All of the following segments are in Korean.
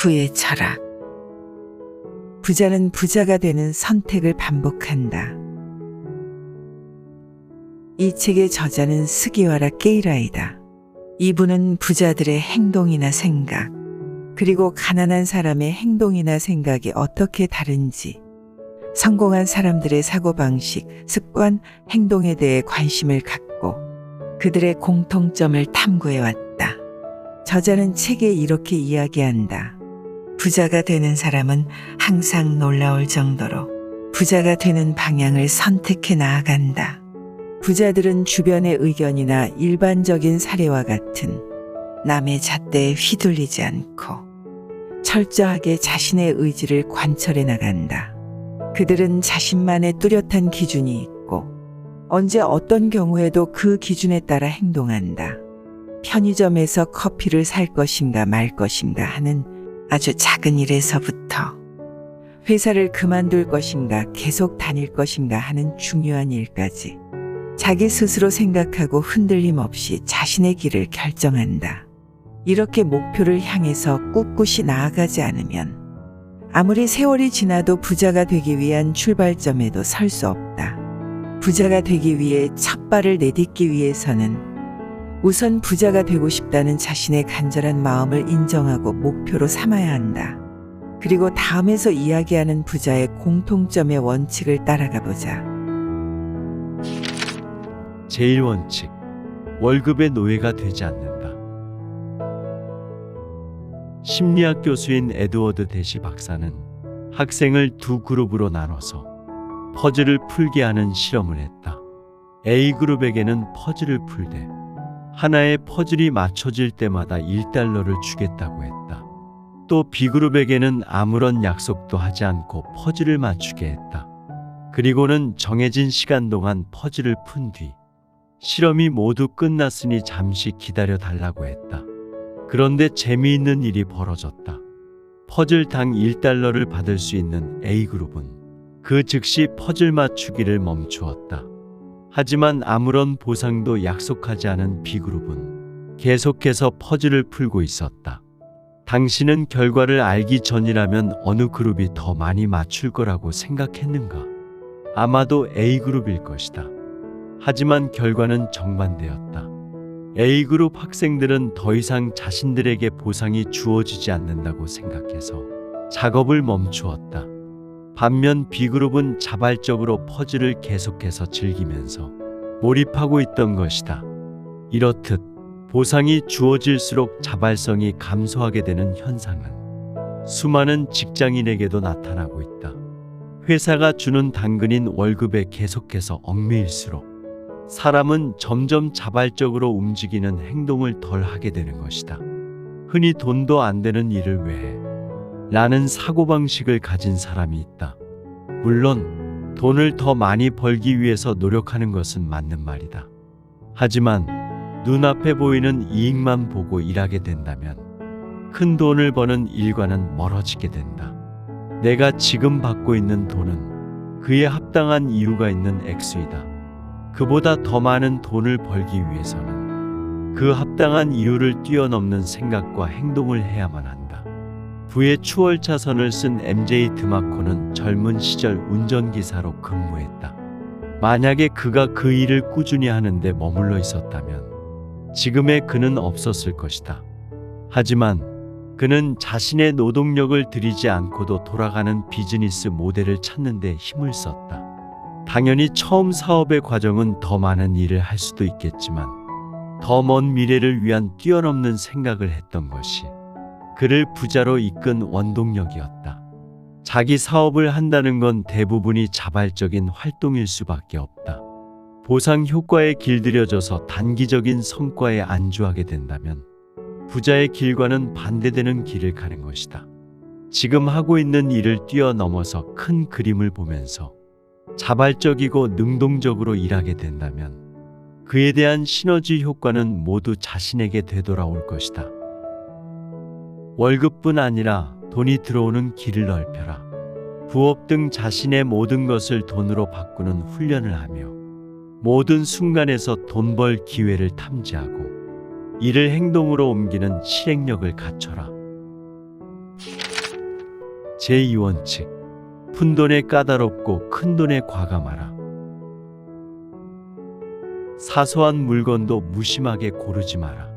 부의 철학. 부자는 부자가 되는 선택을 반복한다. 이 책의 저자는 스기와라 게이라이다. 이분은 부자들의 행동이나 생각, 그리고 가난한 사람의 행동이나 생각이 어떻게 다른지, 성공한 사람들의 사고방식, 습관, 행동에 대해 관심을 갖고 그들의 공통점을 탐구해왔다. 저자는 책에 이렇게 이야기한다. 부자가 되는 사람은 항상 놀라울 정도로 부자가 되는 방향을 선택해 나아간다. 부자들은 주변의 의견이나 일반적인 사례와 같은 남의 잣대에 휘둘리지 않고 철저하게 자신의 의지를 관철해 나간다. 그들은 자신만의 뚜렷한 기준이 있고 언제 어떤 경우에도 그 기준에 따라 행동한다. 편의점에서 커피를 살 것인가 말 것인가 하는 아주 작은 일에서부터 회사를 그만둘 것인가 계속 다닐 것인가 하는 중요한 일까지 자기 스스로 생각하고 흔들림 없이 자신의 길을 결정한다. 이렇게 목표를 향해서 꿋꿋이 나아가지 않으면 아무리 세월이 지나도 부자가 되기 위한 출발점에도 설 수 없다. 부자가 되기 위해 첫 발을 내딛기 위해서는 우선 부자가 되고 싶다는 자신의 간절한 마음을 인정하고 목표로 삼아야 한다. 그리고 다음에서 이야기하는 부자의 공통점의 원칙을 따라가 보자. 제1원칙, 월급의 노예가 되지 않는다. 심리학 교수인 에드워드 대시 박사는 학생을 두 그룹으로 나눠서 퍼즐을 풀게 하는 실험을 했다. A그룹에게는 퍼즐을 풀되 하나의 퍼즐이 맞춰질 때마다 1달러를 주겠다고 했다. 또 B그룹에게는 아무런 약속도 하지 않고 퍼즐을 맞추게 했다. 그리고는 정해진 시간 동안 퍼즐을 푼 뒤 실험이 모두 끝났으니 잠시 기다려 달라고 했다. 그런데 재미있는 일이 벌어졌다. 퍼즐당 1달러를 받을 수 있는 A그룹은 그 즉시 퍼즐 맞추기를 멈추었다. 하지만 아무런 보상도 약속하지 않은 B그룹은 계속해서 퍼즐을 풀고 있었다. 당신은 결과를 알기 전이라면 어느 그룹이 더 많이 맞출 거라고 생각했는가? 아마도 A그룹일 것이다. 하지만 결과는 정반대였다. A그룹 학생들은 더 이상 자신들에게 보상이 주어지지 않는다고 생각해서 작업을 멈추었다. 반면 B그룹은 자발적으로 퍼즐을 계속해서 즐기면서 몰입하고 있던 것이다. 이렇듯 보상이 주어질수록 자발성이 감소하게 되는 현상은 수많은 직장인에게도 나타나고 있다. 회사가 주는 당근인 월급에 계속해서 얽매일수록 사람은 점점 자발적으로 움직이는 행동을 덜 하게 되는 것이다. 흔히 돈도 안 되는 일을 왜 해? 라는 사고방식을 가진 사람이 있다. 물론 돈을 더 많이 벌기 위해서 노력하는 것은 맞는 말이다. 하지만 눈앞에 보이는 이익만 보고 일하게 된다면 큰 돈을 버는 일과는 멀어지게 된다. 내가 지금 받고 있는 돈은 그에 합당한 이유가 있는 액수이다. 그보다 더 많은 돈을 벌기 위해서는 그 합당한 이유를 뛰어넘는 생각과 행동을 해야만 한다. 부의 추월차선을 쓴 MJ 드마코는 젊은 시절 운전기사로 근무했다. 만약에 그가 그 일을 꾸준히 하는데 머물러 있었다면 지금의 그는 없었을 것이다. 하지만 그는 자신의 노동력을 들이지 않고도 돌아가는 비즈니스 모델을 찾는 데 힘을 썼다. 당연히 처음 사업의 과정은 더 많은 일을 할 수도 있겠지만 더 먼 미래를 위한 뛰어넘는 생각을 했던 것이 그를 부자로 이끈 원동력이었다. 자기 사업을 한다는 건 대부분이 자발적인 활동일 수밖에 없다. 보상 효과에 길들여져서 단기적인 성과에 안주하게 된다면 부자의 길과는 반대되는 길을 가는 것이다. 지금 하고 있는 일을 뛰어넘어서 큰 그림을 보면서 자발적이고 능동적으로 일하게 된다면 그에 대한 시너지 효과는 모두 자신에게 되돌아올 것이다. 월급뿐 아니라 돈이 들어오는 길을 넓혀라. 부업 등 자신의 모든 것을 돈으로 바꾸는 훈련을 하며 모든 순간에서 돈 벌 기회를 탐지하고 이를 행동으로 옮기는 실행력을 갖춰라. 제2원칙. 푼돈에 까다롭고 큰돈에 과감하라. 사소한 물건도 무심하게 고르지 마라.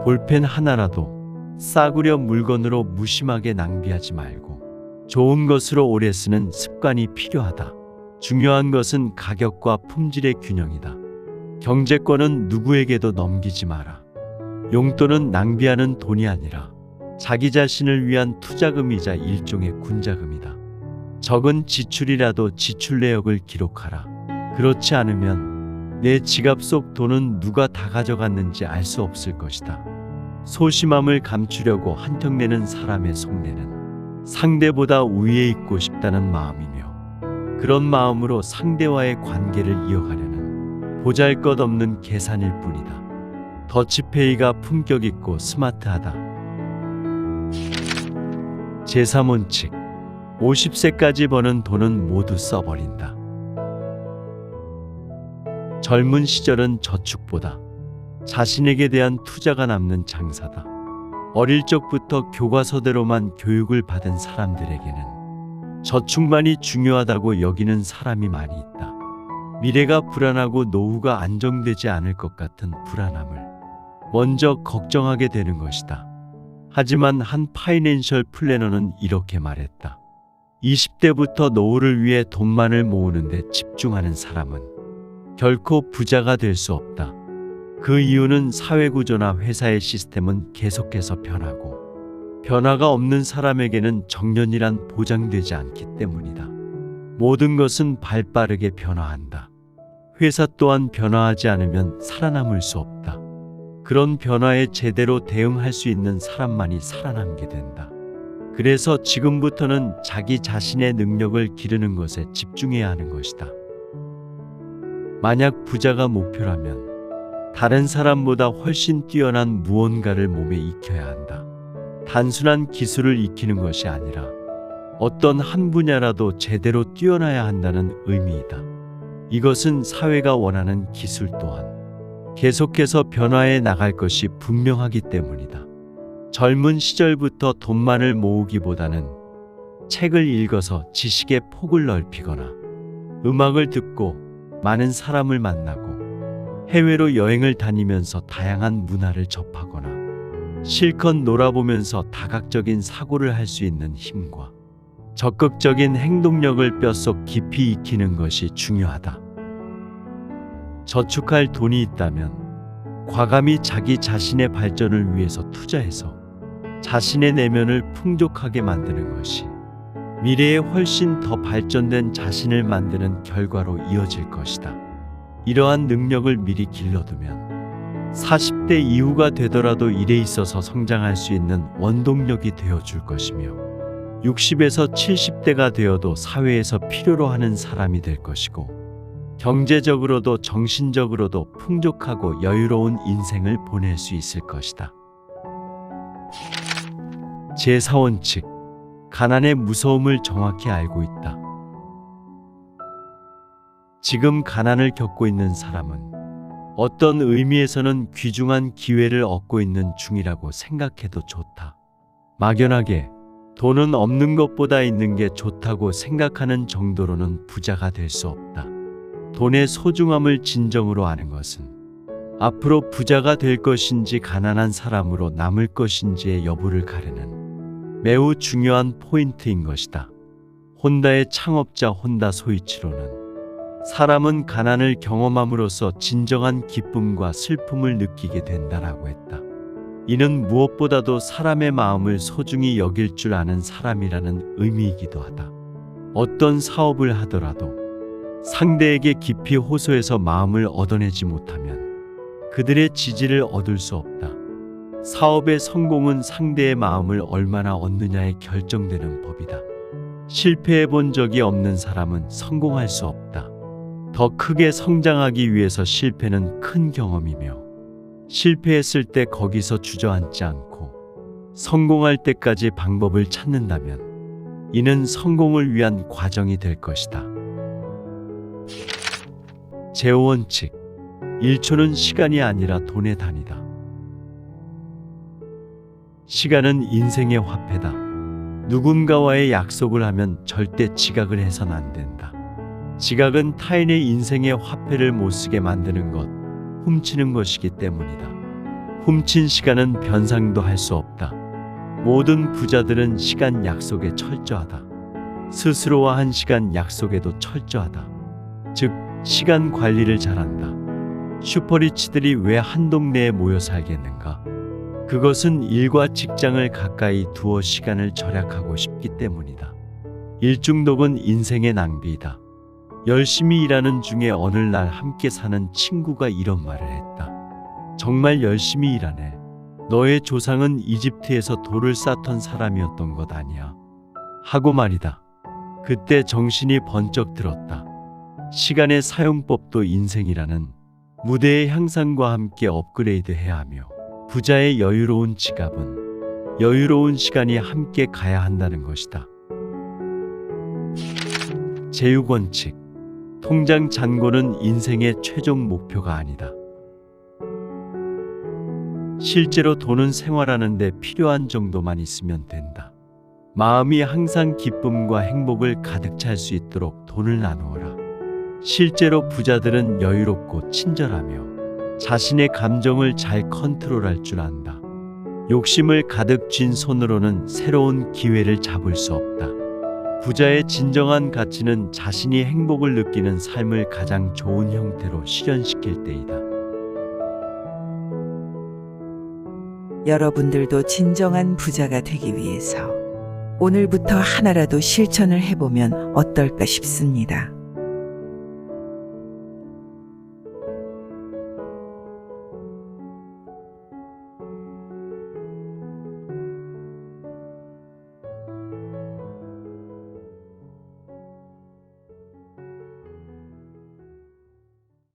볼펜 하나라도 싸구려 물건으로 무심하게 낭비하지 말고 좋은 것으로 오래 쓰는 습관이 필요하다. 중요한 것은 가격과 품질의 균형이다. 경제권은 누구에게도 넘기지 마라. 용돈은 낭비하는 돈이 아니라 자기 자신을 위한 투자금이자 일종의 군자금이다. 적은 지출이라도 지출 내역을 기록하라. 그렇지 않으면 내 지갑 속 돈은 누가 다 가져갔는지 알 수 없을 것이다. 소심함을 감추려고 한턱내는 사람의 속내는 상대보다 우위에 있고 싶다는 마음이며, 그런 마음으로 상대와의 관계를 이어가려는 보잘것없는 계산일 뿐이다. 더치페이가 품격 있고 스마트하다. 제3원칙. 50세까지 버는 돈은 모두 써버린다. 젊은 시절은 저축보다 자신에게 대한 투자가 남는 장사다. 어릴 적부터 교과서대로만 교육을 받은 사람들에게는 저축만이 중요하다고 여기는 사람이 많이 있다. 미래가 불안하고 노후가 안정되지 않을 것 같은 불안함을 먼저 걱정하게 되는 것이다. 하지만 한 파이낸셜 플래너는 이렇게 말했다. 20대부터 노후를 위해 돈만을 모으는 데 집중하는 사람은 결코 부자가 될 수 없다. 그 이유는 사회구조나 회사의 시스템은 계속해서 변하고, 변화가 없는 사람에게는 정년이란 보장되지 않기 때문이다. 모든 것은 발빠르게 변화한다. 회사 또한 변화하지 않으면 살아남을 수 없다. 그런 변화에 제대로 대응할 수 있는 사람만이 살아남게 된다. 그래서 지금부터는 자기 자신의 능력을 기르는 것에 집중해야 하는 것이다. 만약 부자가 목표라면 다른 사람보다 훨씬 뛰어난 무언가를 몸에 익혀야 한다. 단순한 기술을 익히는 것이 아니라 어떤 한 분야라도 제대로 뛰어나야 한다는 의미이다. 이것은 사회가 원하는 기술 또한 계속해서 변화해 나갈 것이 분명하기 때문이다. 젊은 시절부터 돈만을 모으기보다는 책을 읽어서 지식의 폭을 넓히거나, 음악을 듣고 많은 사람을 만나고, 해외로 여행을 다니면서 다양한 문화를 접하거나, 실컷 놀아보면서 다각적인 사고를 할 수 있는 힘과 적극적인 행동력을 뼛속 깊이 익히는 것이 중요하다. 저축할 돈이 있다면 과감히 자기 자신의 발전을 위해서 투자해서 자신의 내면을 풍족하게 만드는 것이 미래에 훨씬 더 발전된 자신을 만드는 결과로 이어질 것이다. 이러한 능력을 미리 길러두면 40대 이후가 되더라도 일에 있어서 성장할 수 있는 원동력이 되어줄 것이며, 60에서 70대가 되어도 사회에서 필요로 하는 사람이 될 것이고, 경제적으로도 정신적으로도 풍족하고 여유로운 인생을 보낼 수 있을 것이다. 제4원칙. 가난의 무서움을 정확히 알고 있다. 지금 가난을 겪고 있는 사람은 어떤 의미에서는 귀중한 기회를 얻고 있는 중이라고 생각해도 좋다. 막연하게 돈은 없는 것보다 있는 게 좋다고 생각하는 정도로는 부자가 될 수 없다. 돈의 소중함을 진정으로 아는 것은 앞으로 부자가 될 것인지 가난한 사람으로 남을 것인지의 여부를 가르는 매우 중요한 포인트인 것이다. 혼다의 창업자 혼다 소이치로는 사람은 가난을 경험함으로써 진정한 기쁨과 슬픔을 느끼게 된다라고 했다. 이는 무엇보다도 사람의 마음을 소중히 여길 줄 아는 사람이라는 의미이기도 하다. 어떤 사업을 하더라도 상대에게 깊이 호소해서 마음을 얻어내지 못하면 그들의 지지를 얻을 수 없다. 사업의 성공은 상대의 마음을 얼마나 얻느냐에 결정되는 법이다. 실패해 본 적이 없는 사람은 성공할 수 없다. 더 크게 성장하기 위해서 실패는 큰 경험이며, 실패했을 때 거기서 주저앉지 않고 성공할 때까지 방법을 찾는다면 이는 성공을 위한 과정이 될 것이다. 제5원칙. 1초는 시간이 아니라 돈의 단위다. 시간은 인생의 화폐다. 누군가와의 약속을 하면 절대 지각을 해선 안 된다. 지각은 타인의 인생의 화폐를 못 쓰게 만드는 것, 훔치는 것이기 때문이다. 훔친 시간은 변상도 할 수 없다. 모든 부자들은 시간 약속에 철저하다. 스스로와 한 시간 약속에도 철저하다. 즉, 시간 관리를 잘한다. 슈퍼리치들이 왜 한 동네에 모여 살겠는가? 그것은 일과 직장을 가까이 두어 시간을 절약하고 싶기 때문이다. 일중독은 인생의 낭비이다. 열심히 일하는 중에 어느 날 함께 사는 친구가 이런 말을 했다. 정말 열심히 일하네. 너의 조상은 이집트에서 돌을 쌓던 사람이었던 것 아니야. 하고 말이다. 그때 정신이 번쩍 들었다. 시간의 사용법도 인생이라는 무대의 향상과 함께 업그레이드해야 하며 부자의 여유로운 지갑은 여유로운 시간이 함께 가야 한다는 것이다. 제6원칙. 통장 잔고는 인생의 최종 목표가 아니다. 실제로 돈은 생활하는 데 필요한 정도만 있으면 된다. 마음이 항상 기쁨과 행복을 가득 찰 수 있도록 돈을 나누어라. 실제로 부자들은 여유롭고 친절하며 자신의 감정을 잘 컨트롤할 줄 안다. 욕심을 가득 쥔 손으로는 새로운 기회를 잡을 수 없다. 부자의 진정한 가치는 자신이 행복을 느끼는 삶을 가장 좋은 형태로 실현시킬 때이다. 여러분들도 진정한 부자가 되기 위해서 오늘부터 하나라도 실천을 해보면 어떨까 싶습니다.